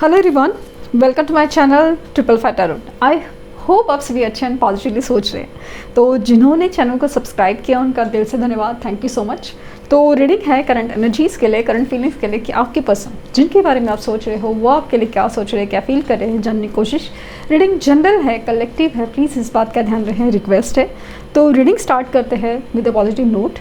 Hello everyone, welcome to my channel triple five tarot. I hope आप सभी अच्छे and positively सोच रहे हैं। तो जिन्होंने चैनल को सब्सक्राइब किया उनका दिल से धन्यवाद, थैंक यू सो मच। तो रीडिंग है करंट एनर्जीज़ के लिए, करंट फीलिंग्स के लिए कि आपके पर्सन जिनके बारे में आप सोच रहे हो वो आपके लिए क्या सोच रहे हैं, क्या फील कर रहे हैं, जानने की कोशिश। रीडिंग जनरल है, कलेक्टिव है, प्लीज़ इस बात का ध्यान रखें, रिक्वेस्ट है। तो रीडिंग स्टार्ट करते हैं विद अ पॉजिटिव नोट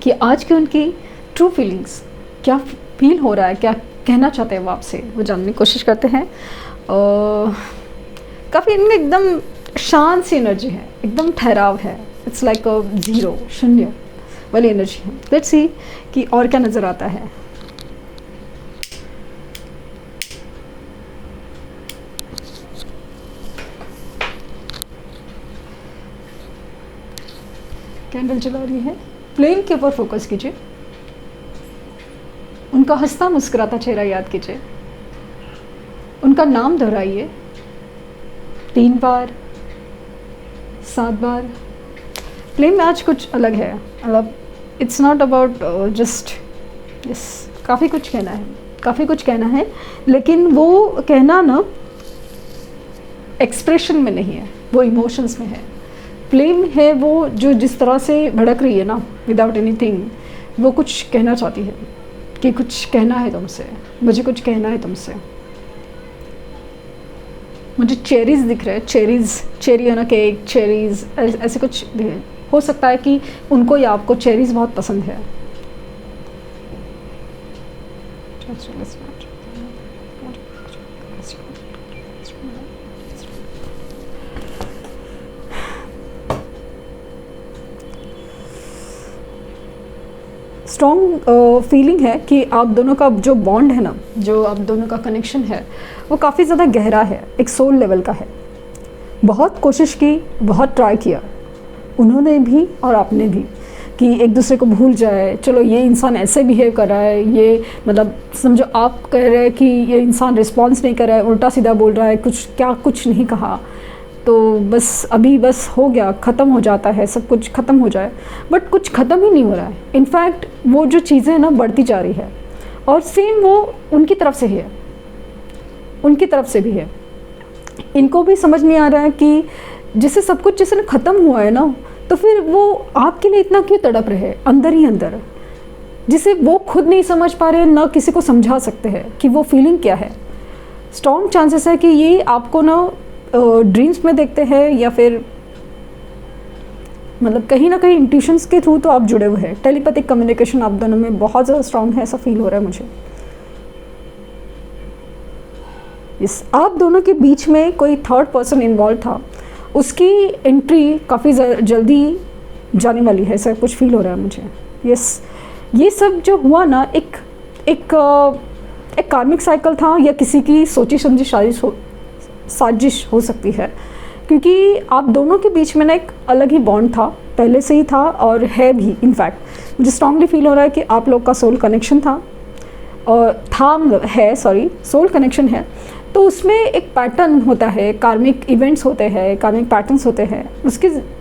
कि आज की उनकी ट्रू फीलिंग्स क्या फील हो रहा है, क्या कहना चाहते हैं वो आपसे, वो जानने की कोशिश करते हैं। काफ़ी इनमें एकदम शांत सी एनर्जी है, एकदम ठहराव है, इट्स लाइक अ ज़ीरो, शून्य वाली एनर्जी है। लेट्स सी कि और क्या नज़र आता है। कैंडल जला रही है, फ्लेम के ऊपर फोकस कीजिए, उनका हंसता मुस्कुराता चेहरा याद कीजिए, उनका नाम दोहराइए 3 बार 7 बार। फ्लेम में आज कुछ अलग है, मतलब it's not about just yes, काफ़ी कुछ कहना है, काफ़ी कुछ कहना है, लेकिन वो कहना ना एक्सप्रेशन में नहीं है, वो इमोशंस में है। फ्लेम है वो जो जिस तरह से भड़क रही है ना, विदाउट एनीथिंग, वो कुछ कहना चाहती है कि कुछ कहना है तुमसे, मुझे कुछ कहना है तुमसे। मुझे चेरीज़ दिख रहे हैं, चेरीज़, चेरी है ना, केक, चेरीज़, ऐसे कुछ हो सकता है कि उनको या आपको चेरीज़ बहुत पसंद है। स्ट्रॉन्ग फीलिंग है कि आप दोनों का जो बॉन्ड है ना, जो आप दोनों का कनेक्शन है, वो काफ़ी ज़्यादा गहरा है, एक सोल लेवल का है। बहुत कोशिश की, बहुत ट्राई किया उन्होंने भी और आपने भी कि एक दूसरे को भूल जाए। चलो ये इंसान ऐसे बिहेव कर रहा है, ये मतलब समझो आप कह रहे हैं कि ये इंसान रिस्पॉन्स नहीं कर रहा है, उल्टा सीधा बोल रहा है, कुछ नहीं कहा, तो बस अभी बस हो गया, ख़त्म हो जाता है, सब कुछ ख़त्म हो जाए। बट कुछ ख़त्म ही नहीं हो रहा है, इनफैक्ट वो जो चीज़ें ना बढ़ती जा रही है, और सेम वो उनकी तरफ से ही है, उनकी तरफ से भी है। इनको भी समझ नहीं आ रहा है कि जैसे सब कुछ जैसे ना ख़त्म हुआ है ना, तो फिर वो आपके लिए इतना क्यों तड़प रहे अंदर ही अंदर, जिसे वो खुद नहीं समझ पा रहे, ना किसी को समझा सकते हैं कि वो फीलिंग क्या है। स्ट्रॉन्ग चांसेस है कि ये आपको ना ड्रीम्स में देखते हैं, या फिर मतलब कहीं ना कहीं इंट्यूशंस के थ्रू तो आप जुड़े हुए हैं। टेलीपैथिक कम्युनिकेशन आप दोनों में बहुत ज़्यादा स्ट्रॉन्ग है, ऐसा फील हो रहा है मुझे। इस आप दोनों के बीच में कोई थर्ड पर्सन इन्वॉल्व था, उसकी एंट्री काफ़ी जल्दी जाने वाली है, ऐसा कुछ फील हो रहा है मुझे। यस, ये सब जो हुआ ना एक कार्मिक साइकिल था, या किसी की सोची समझी साजिश हो सकती है, क्योंकि आप दोनों के बीच में ना एक अलग ही बॉन्ड था, पहले से ही था और है भी। इनफैक्ट मुझे स्ट्रांगली फील हो रहा है कि आप लोग का सोल कनेक्शन था, और सोल कनेक्शन है। तो उसमें एक पैटर्न होता है, कार्मिक इवेंट्स होते हैं, कार्मिक पैटर्न्स होते हैं,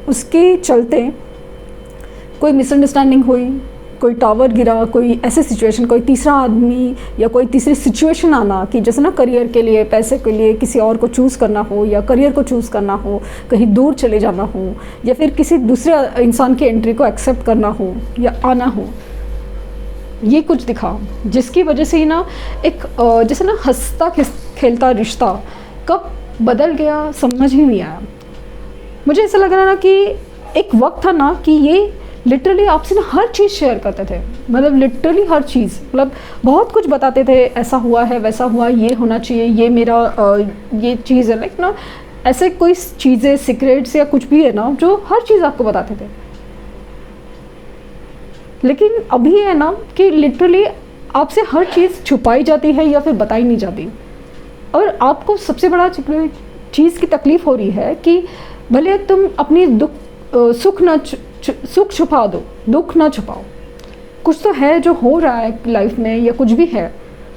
उसके चलते कोई मिसअंडरस्टैंडिंग हुई, कोई टावर गिरा, कोई ऐसे सिचुएशन, कोई तीसरा आदमी या कोई तीसरी सिचुएशन आना, कि जैसे ना करियर के लिए, पैसे के लिए किसी और को चूज़ करना हो, या करियर को चूज़ करना हो, कहीं दूर चले जाना हो, या फिर किसी दूसरे इंसान की एंट्री को एक्सेप्ट करना हो या आना हो, ये कुछ दिखा, जिसकी वजह से ही ना एक जैसे ना हंसता खेलता रिश्ता कब बदल गया समझ ही नहीं आया। मुझे ऐसा लग रहा ना कि एक वक्त था ना कि ये लिटरली आपसे ना हर चीज़ शेयर करते थे, मतलब लिटरली हर चीज़, मतलब बहुत कुछ बताते थे, ऐसा हुआ है, वैसा हुआ, ये होना चाहिए, ये मेरा ये चीज़ है, लाइक ना ऐसे कोई चीज़ें, सीक्रेट्स या कुछ भी है ना, जो हर चीज़ आपको बताते थे। लेकिन अभी है ना कि लिटरली आपसे हर चीज़ छुपाई जाती है या फिर बताई नहीं जाती, और आपको सबसे बड़ा चीज़ की तकलीफ़ हो रही है कि भले तुम अपनी सुख छुपा दो, दुख ना छुपाओ। कुछ तो है जो हो रहा है लाइफ में, या कुछ भी है,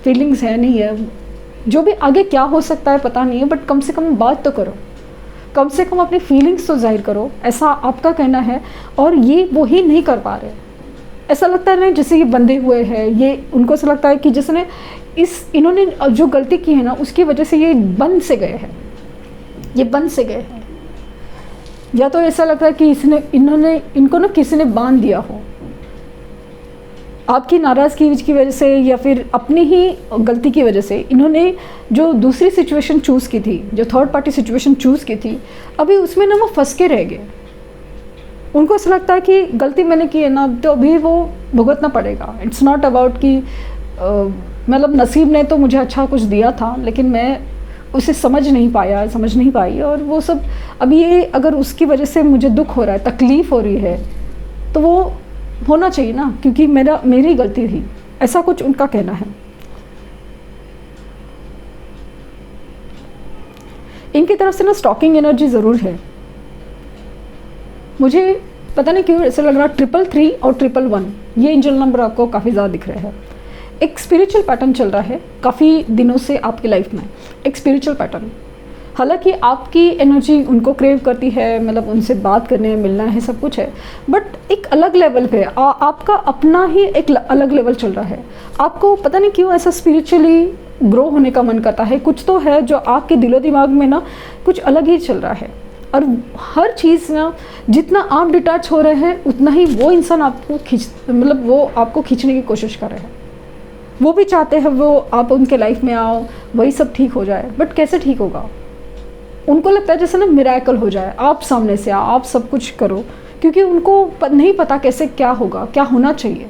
फीलिंग्स है, नहीं है, जो भी आगे क्या हो सकता है पता नहीं है, बट कम से कम बात तो करो, कम से कम अपनी फीलिंग्स तो जाहिर करो, ऐसा आपका कहना है। और ये वो ही नहीं कर पा रहे, ऐसा लगता है ना जैसे ये बंधे हुए हैं, ये उनको ऐसा लगता है कि जिसने इन्होंने जो गलती की है ना, उसकी वजह से ये बंद से गए हैं, ये बंद से गए हैं। या तो ऐसा लग रहा है कि इनको ना किसी ने बांध दिया हो, आपकी नाराज़गी की वजह से या फिर अपनी ही गलती की वजह से। इन्होंने जो दूसरी सिचुएशन चूज़ की थी, जो थर्ड पार्टी सिचुएशन चूज़ की थी, अभी उसमें ना वो फंस के रह गए। उनको ऐसा लगता है कि गलती मैंने की है ना, तो अभी वो भुगतना पड़ेगा। इट्स नॉट अबाउट कि मतलब नसीब ने तो मुझे अच्छा कुछ दिया था, लेकिन मैं उसे समझ नहीं पाई, और वो सब। अब ये अगर उसकी वजह से मुझे दुख हो रहा है, तकलीफ़ हो रही है, तो वो होना चाहिए ना, क्योंकि मेरी गलती थी, ऐसा कुछ उनका कहना है। इनकी तरफ से ना स्टॉकिंग एनर्जी ज़रूर है। मुझे पता नहीं क्यों ऐसा लग रहा, 333 और 111 ये एंजल नंबर आपको काफ़ी ज़्यादा दिख रहे हैं। एक स्पिरिचुअल पैटर्न चल रहा है काफ़ी दिनों से आपकी लाइफ में, एक स्पिरिचुअल पैटर्न। हालांकि आपकी एनर्जी उनको क्रेव करती है, मतलब उनसे बात करने, मिलना है, सब कुछ है, बट एक अलग लेवल पे आपका अपना ही एक अलग लेवल चल रहा है। आपको पता नहीं क्यों ऐसा स्पिरिचुअली ग्रो होने का मन करता है। कुछ तो है जो आपके दिलो दिमाग में ना कुछ अलग ही चल रहा है, और हर चीज़ ना जितना आप डिटैच हो रहे हैं, उतना ही वो इंसान आपको वो आपको खींचने की कोशिश कर रहे हैं। वो भी चाहते हैं वो आप उनके लाइफ में आओ, वही सब ठीक हो जाए, बट कैसे ठीक होगा? उनको लगता है जैसे ना मिरेकल हो जाए, आप सामने से आओ, आप सब कुछ करो, क्योंकि उनको नहीं पता कैसे क्या होगा, क्या होना चाहिए।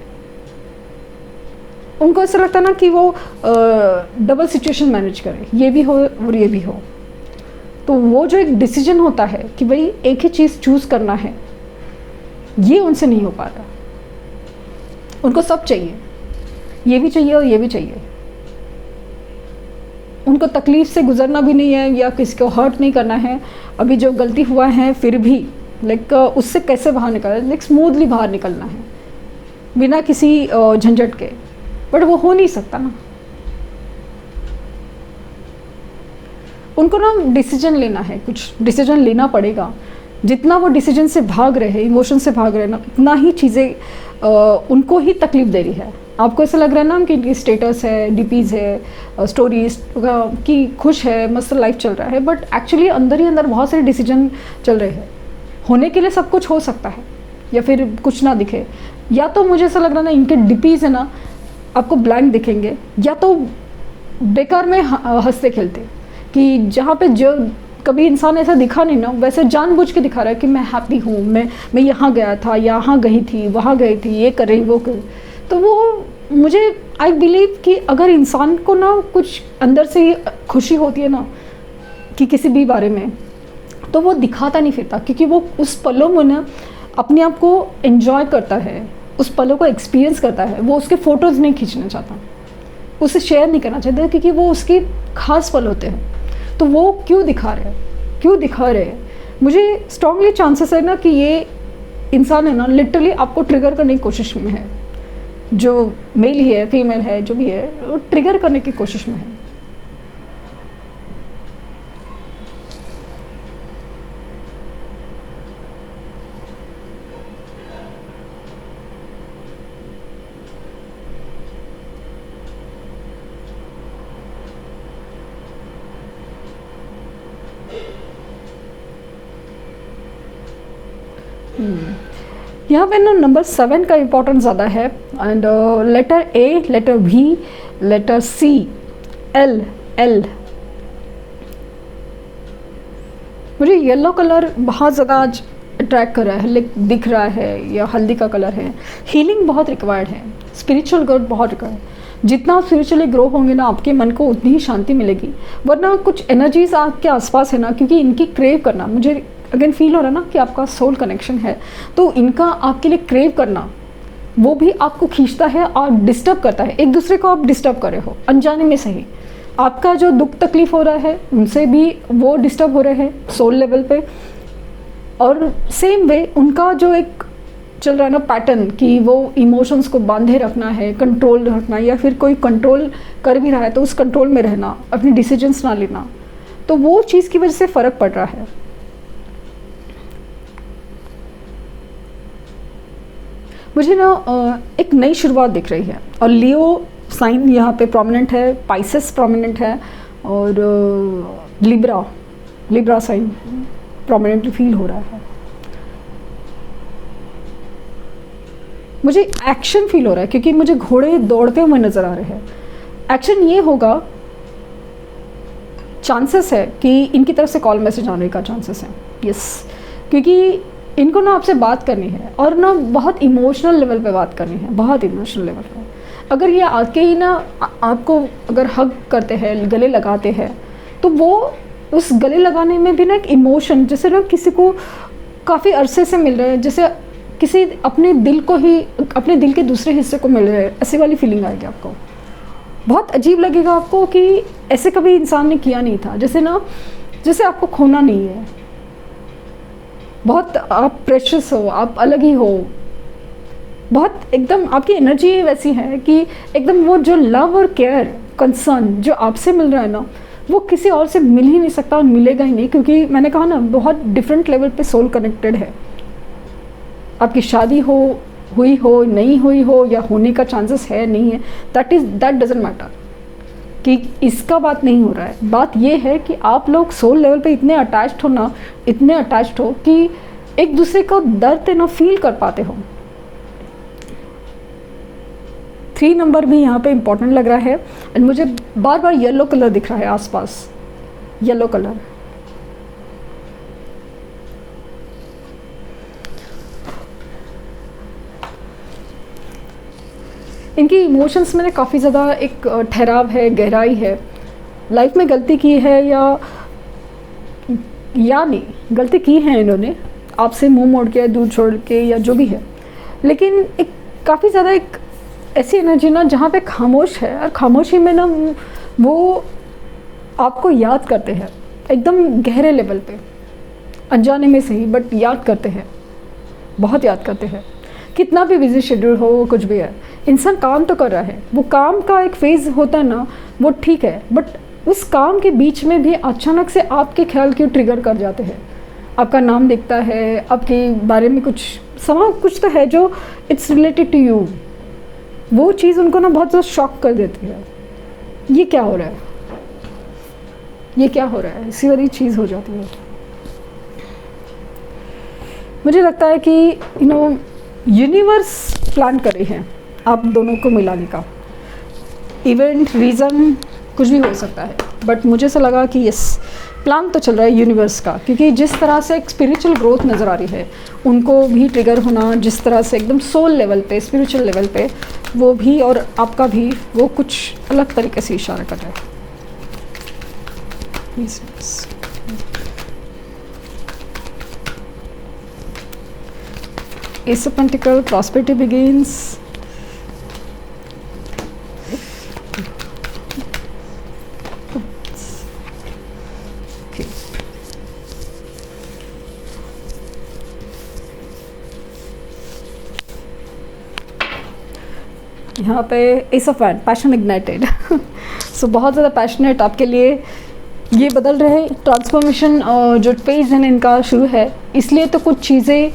उनको ऐसा लगता है ना कि वो डबल सिचुएशन मैनेज करे, ये भी हो और ये भी हो। तो वो जो एक डिसीजन होता है कि भाई एक ही चीज़ चूज़ करना है, ये उनसे नहीं हो पा रहा। उनको सब चाहिए, ये भी चाहिए और ये भी चाहिए। उनको तकलीफ़ से गुजरना भी नहीं है, या किसी को हर्ट नहीं करना है। अभी जो गलती हुआ है फिर भी उससे कैसे बाहर निकलना, स्मूथली बाहर निकलना है बिना किसी झंझट के, बट वो हो नहीं सकता ना। उनको ना डिसीजन लेना है, कुछ डिसीजन लेना पड़ेगा। जितना वो डिसीजन से भाग रहे हैं, इमोशन से भाग रहे हैं ना, उतना ही चीज़ें उनको ही तकलीफ़ दे रही है। आपको ऐसा लग रहा है ना कि इनकी स्टेटस है, डीपीज़ है, स्टोरीज कि खुश है, मस्त लाइफ चल रहा है, बट एक्चुअली अंदर ही अंदर बहुत सारे डिसीजन चल रहे हैं। होने के लिए सब कुछ हो सकता है, या फिर कुछ ना दिखे। या तो मुझे ऐसा लग रहा है ना, इनके डीपीज़ है ना आपको ब्लैंक दिखेंगे, या तो बेकार में हंसते खेलते, कि जहाँ पे जो कभी इंसान ऐसा दिखा नहीं ना, वैसे जानबूझ के दिखा रहा है कि मैं हैप्पी हूँ, मैं यहाँ गया था, यहाँ गई थी, वहाँ गई थी, ये कर रही, वो कर। तो वो मुझे आई बिलीव कि अगर इंसान को ना कुछ अंदर से खुशी होती है ना कि किसी भी बारे में, तो वो दिखाता नहीं फिरता, क्योंकि वो उस पलों में ना अपने आप को एंजॉय करता है, उस पलों को एक्सपीरियंस करता है। वो उसके फ़ोटोज़ नहीं खींचना चाहता, उसे शेयर नहीं करना चाहता, क्योंकि वो उसके खास पल होते हैं। तो वो क्यों दिखा रहे हैं? मुझे स्ट्रांगली चांसेस है ना कि ये इंसान है ना लिटरली आपको ट्रिगर करने की कोशिश में है। जो मेल ही है, फीमेल है, जो भी है, वो ट्रिगर करने की कोशिश में है। यहाँ पे ना नंबर 7 का इम्पोर्टेंस ज़्यादा है, and letter A, letter V, letter C, L. मुझे येलो कलर बहुत ज़्यादा आज अट्रैक्ट कर रहा है, दिख रहा है, या हल्दी का कलर है। हीलिंग बहुत रिक्वायर्ड है, स्पिरिचुअल ग्रोथ बहुत रिक्वायर्ड है। जितना आप स्पिरिचुअली ग्रो होंगे ना, आपके मन को उतनी ही शांति मिलेगी। वरना कुछ एनर्जीज आपके आसपास है ना, क्योंकि इनकी क्रेव करना, मुझे अगेन फील हो रहा है ना कि आपका सोल कनेक्शन है, तो इनका आपके लिए क्रेव करना, वो भी आपको खींचता है और डिस्टर्ब करता है। एक दूसरे को आप डिस्टर्ब कर रहे हो अनजाने में सही। आपका जो दुख तकलीफ हो रहा है, उनसे भी वो डिस्टर्ब हो रहे हैं सोल लेवल पे, और सेम वे उनका जो एक चल रहा है ना पैटर्न कि वो इमोशंस को बांधे रखना है, कंट्रोल रखना, या फिर कोई कंट्रोल कर भी रहा है तो उस कंट्रोल में रहना, अपनी डिसीजंस ना लेना, तो वो चीज़ की वजह से फ़र्क पड़ रहा है। मुझे ना एक नई शुरुआत दिख रही है, और लियो साइन यहाँ पे प्रोमिनेंट है, पाइसेस प्रोमिनेंट है, और लिब्रा साइन प्रोमिनेंटली फील हो रहा है। मुझे एक्शन फील हो रहा है क्योंकि मुझे घोड़े दौड़ते हुए नज़र आ रहे हैं। एक्शन ये होगा, चांसेस है कि इनकी तरफ से कॉल मैसेज आने का चांसेस है, यस, क्योंकि इनको ना आपसे बात करनी है और ना बहुत इमोशनल लेवल पे बात करनी है, बहुत इमोशनल लेवल पे। अगर ये आके ही ना आपको अगर हग करते हैं, गले लगाते हैं, तो वो उस गले लगाने में भी ना एक इमोशन, जैसे ना किसी को काफ़ी अरसे से मिल रहे हैं, जैसे किसी अपने दिल को ही, अपने दिल के दूसरे हिस्से को मिल रहे हैं, ऐसी वाली फीलिंग आएगी आपको। बहुत अजीब लगेगा आपको कि ऐसे कभी इंसान ने किया नहीं था, जैसे आपको खोना नहीं है, बहुत आप प्रेशियस हो, आप अलग ही हो, बहुत एकदम आपकी एनर्जी वैसी है कि एकदम वो जो लव और केयर, कंसर्न जो आपसे मिल रहा है ना, वो किसी और से मिल ही नहीं सकता और मिलेगा ही नहीं, क्योंकि मैंने कहा ना बहुत डिफरेंट लेवल पे सोल कनेक्टेड है। आपकी शादी हुई हो, नहीं हुई हो, या होने का चांसेस है नहीं है, दैट डजंट मैटर कि इसका बात नहीं हो रहा है। बात ये है कि आप लोग सोल लेवल पे इतने अटैच्ड हो ना, इतने अटैच्ड हो कि एक दूसरे का दर्द है ना फील कर पाते हो। 3 नंबर भी यहाँ पे इम्पोर्टेंट लग रहा है, एंड मुझे बार बार येलो कलर दिख रहा है आसपास, येलो कलर। इनकी इमोशंस में काफ़ी ज़्यादा एक ठहराव है, गहराई है। लाइफ में गलती की है या नहीं, गलती की है इन्होंने, आपसे मुंह मोड़ के, दूर छोड़ के, या जो भी है, लेकिन एक काफ़ी ज़्यादा एक ऐसी एनर्जी ना जहाँ पे खामोश है, और खामोशी में ना वो आपको याद करते हैं एकदम गहरे लेवल पे, अनजाने में सही, बट याद करते हैं, बहुत याद करते हैं। कितना भी बिजी शेड्यूल हो, कुछ भी है, इंसान काम तो कर रहा है, वो काम का एक फेज़ होता है ना, वो ठीक है, बट उस काम के बीच में भी अचानक से आपके ख्याल क्यों ट्रिगर कर जाते हैं, आपका नाम दिखता है, आपके बारे में कुछ तो है जो इट्स रिलेटेड टू यू, वो चीज़ उनको ना बहुत ज़्यादा शॉक कर देती है। ये क्या हो रहा है, ये क्या हो रहा है, इसी वाली चीज़ हो जाती है। मुझे लगता है कि यूनिवर्स प्लान कर रही है आप दोनों को मिलाने का। इवेंट, रीज़न कुछ भी हो सकता है, बट मुझे ऐसा लगा कि यस, प्लान तो चल रहा है यूनिवर्स का, क्योंकि जिस तरह से एक स्पिरिचुअल ग्रोथ नज़र आ रही है, उनको भी ट्रिगर होना, जिस तरह से एकदम सोल लेवल पे, स्पिरिचुअल लेवल पे, वो भी और आपका भी, वो कुछ अलग तरीके से इशारा कर रहा है। Ace of Pentacles, prosperity begins. Okay. यहाँ पे Ace of Wands, passion ignited. So बहुत ज़्यादा पैशनेट आपके लिए ये बदल रहे हैं, ट्रांसफॉर्मेशन जो फेज है इनका शुरू है, इसलिए तो कुछ चीज़ें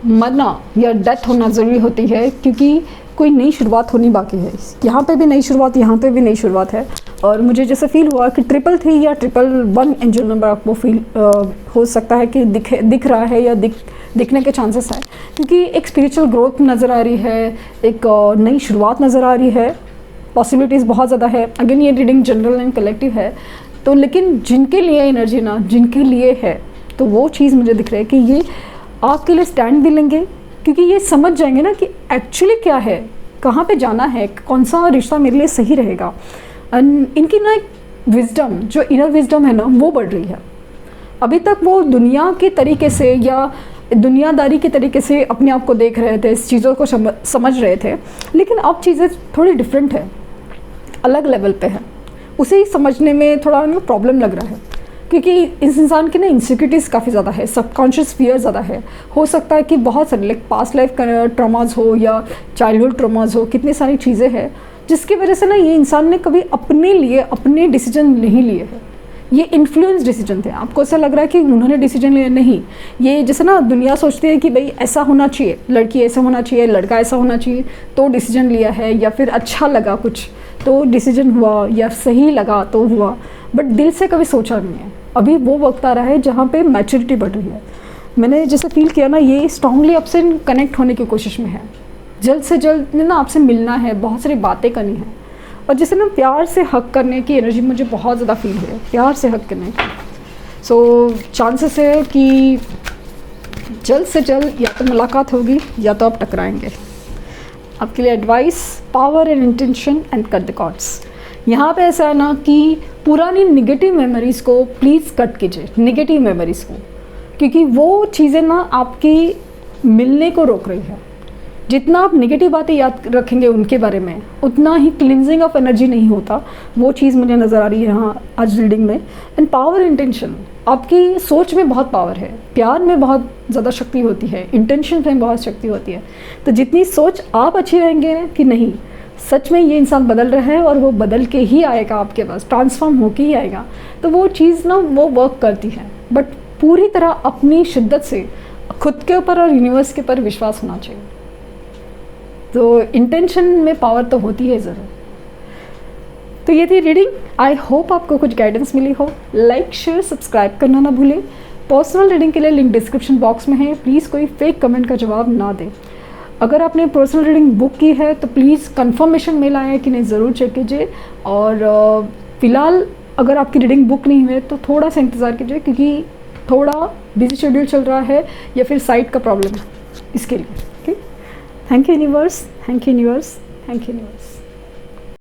मरना या डेथ होना ज़रूरी होती है, क्योंकि कोई नई शुरुआत होनी बाकी है। यहाँ पे भी नई शुरुआत, यहाँ पे भी नई शुरुआत है। और मुझे जैसे फील हुआ कि 333 या 111 एंजल नंबर आपको फील हो सकता है कि दिख रहा है या दिखने के चांसेस है, क्योंकि एक स्पिरिचुअल ग्रोथ नज़र आ रही है, एक नई शुरुआत नज़र आ रही है, पॉसिबिलिटीज़ बहुत ज़्यादा है। अगेन ये रीडिंग जनरल एंड कलेक्टिव है, तो लेकिन जिनके लिए एनर्जी ना, जिनके लिए है, तो वो चीज़ मुझे दिख रही है कि ये आपके लिए स्टैंड भी लेंगे, क्योंकि ये समझ जाएंगे ना कि एक्चुअली क्या है, कहाँ पे जाना है, कौन सा रिश्ता मेरे लिए सही रहेगा। एंड इनकी ना एक विजडम, जो इनर विजडम है ना, वो बढ़ रही है। अभी तक वो दुनिया के तरीके से या दुनियादारी के तरीके से अपने आप को देख रहे थे, इस चीज़ों को समझ रहे थे, लेकिन अब चीज़ें थोड़ी डिफरेंट है, अलग लेवल पे है। उसे ही समझने में थोड़ा ना प्रॉब्लम लग रहा है, क्योंकि इस इंसान की ना इनसिक्योरिटीज़ काफ़ी ज़्यादा है, सबकॉन्शियस फियर ज़्यादा है। हो सकता है कि बहुत सारे लाइक पास्ट लाइफ का ट्रॉमाज हो या चाइल्डहुड ट्रॉमाज हो, कितनी सारी चीज़ें हैं जिसकी वजह से ना ये इंसान ने कभी अपने लिए अपने डिसीजन नहीं लिए हैं, ये इन्फ्लुएंस डिसीजन थे। आपको ऐसा लग रहा है कि उन्होंने डिसीजन लिया, नहीं। ये जैसे ना दुनिया सोचती है कि भाई ऐसा होना चाहिए, लड़की ऐसा होना चाहिए, लड़का ऐसा होना चाहिए, तो डिसीजन लिया है, या फिर अच्छा लगा कुछ तो डिसीजन हुआ, या सही लगा तो हुआ, बट दिल से कभी सोचा नहीं है। अभी वो वक्त आ रहा है जहाँ पे मैच्योरिटी बढ़ रही है। मैंने जैसे फील किया ना, ये स्ट्रांगली आपसे कनेक्ट होने की कोशिश में है, जल्द से जल्द ना आपसे मिलना है, बहुत सारी बातें करनी है, और जैसे ना प्यार से हक करने की एनर्जी मुझे बहुत ज़्यादा फील हुई है, प्यार से हक करने की। सो चांसेस है कि जल्द से जल्द या तो मुलाकात होगी या तो आप टकराएंगे। आपके लिए advice, power and intention and cut the cords. यहाँ पे ऐसा है ना कि पुरानी निगेटिव मेमोरीज़ को प्लीज़ कट कीजिए, निगेटिव मेमोरीज़ को, क्योंकि वो चीज़ें ना आपकी मिलने को रोक रही है। जितना आप नेगेटिव बातें याद रखेंगे उनके बारे में, उतना ही क्लिनजिंग ऑफ एनर्जी नहीं होता। वो चीज़ मुझे नज़र आ रही है यहाँ आज रीडिंग में। एंड पावर इंटेंशन, आपकी सोच में बहुत पावर है, प्यार में बहुत ज़्यादा शक्ति होती है, इंटेंशन में बहुत शक्ति होती है। तो जितनी सोच आप अच्छी रहेंगे कि नहीं सच में ये इंसान बदल रहा है और वो बदल के ही आएगा आपके पास, ट्रांसफॉर्म होके ही आएगा, तो वो चीज़ ना वो वर्क करती है। बट पूरी तरह अपनी शिद्दत से खुद के ऊपर और यूनिवर्स के ऊपर विश्वास होना चाहिए। तो इंटेंशन में पावर तो होती है ज़रूर। तो ये थी रीडिंग। आई होप आपको कुछ गाइडेंस मिली हो। लाइक, शेयर, सब्सक्राइब करना ना भूलें। पर्सनल रीडिंग के लिए लिंक डिस्क्रिप्शन बॉक्स में है। प्लीज़ कोई फेक कमेंट का जवाब ना दें। अगर आपने पर्सनल रीडिंग बुक की है तो प्लीज़ कंफर्मेशन मेल आया है कि नहीं ज़रूर चेक कीजिए। और फ़िलहाल अगर आपकी रीडिंग बुक नहीं हुई तो थोड़ा सा इंतज़ार कीजिए, क्योंकि थोड़ा बिजी शेड्यूल चल रहा है या फिर साइट का प्रॉब्लम है इसके लिए। ठीक, thank you universe, thank you universe, thank you universe.